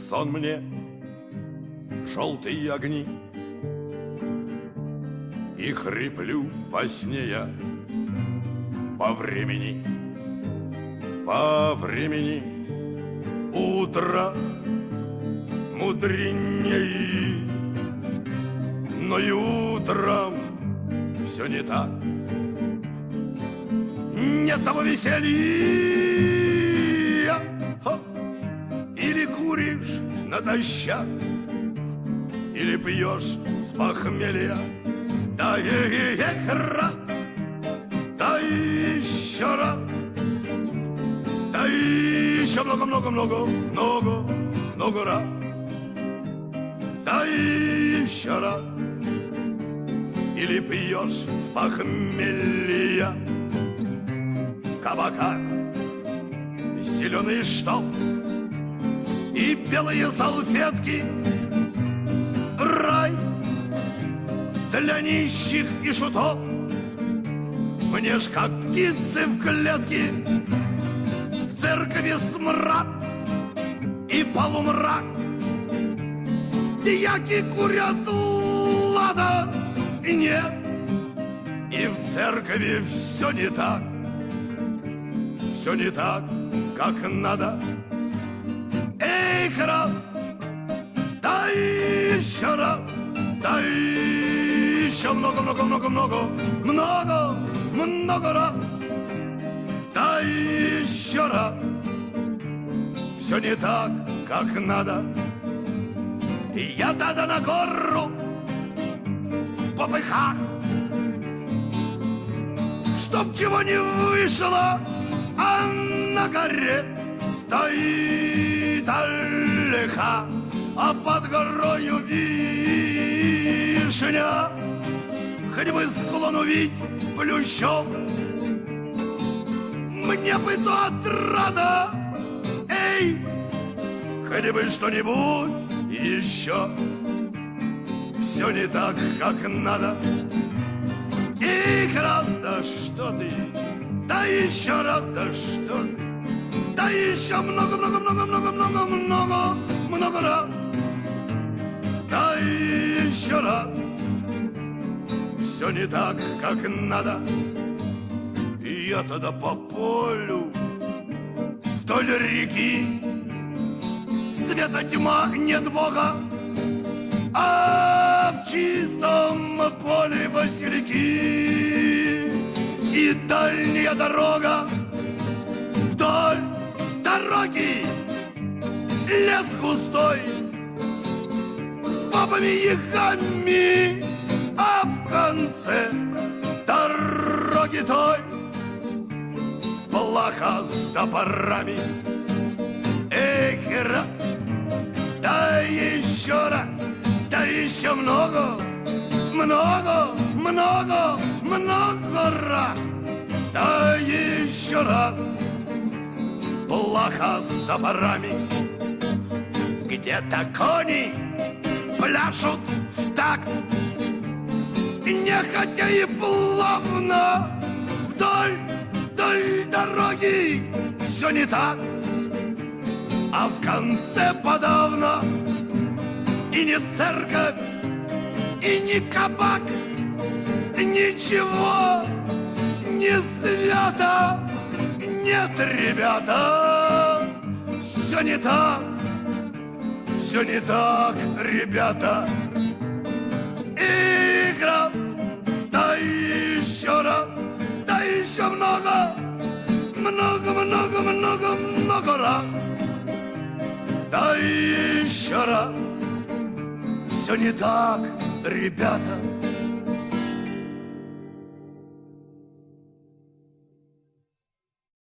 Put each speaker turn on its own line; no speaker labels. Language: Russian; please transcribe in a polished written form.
сон мне желтые огни, и хриплю во сне я по времени, утро мудреней. Но и утром все не так. Нет того веселья. Или куришь натощак, или пьешь с похмелья. Да раз, да еще раз, да еще много раз, да еще раз. Или пьешь с похмелья. В кабаках зеленый штоп и белые салфетки. Рай для нищих и шутов. Мне ж как птицы в клетке. В церкви смрад и полумрак. Дьяки курят лада. Нет, и в церкви все не так. Все не так, как надо. Эй, раз, да еще раз, да еще много раз, да еще раз. Все не так, как надо. И я тогда на гору в попыхах, чтоб чего не вышло, а на горе стоит ольха, а под горою вишня. Хоть бы склон увидеть плющом, мне бы то отрада. Эй, хоть бы что-нибудь еще. Все не так, как надо. Эх, раз, да что ты, да еще раз, да что ты, да еще много раз, да еще раз. Все не так, как надо. И я тогда по полю вдоль реки. Света тьма, нет Бога, а в чистом поле васильки. И дальняя дорога, вдоль дороги лес густой с бабами-ягами, а в конце дороги той плаха с топорами. Эх, раз, да еще раз, да еще много раз, да еще раз. Плаха с топорами. Где-то кони пляшут в такт, нехотя и плавно. Вдоль дороги все не так, а в конце подавно. И не церковь, и не кабак, ничего не свято. Нет, ребята, все не так, ребята. Игра, да еще раз, да еще много раз, да еще раз. Все не так, ребята.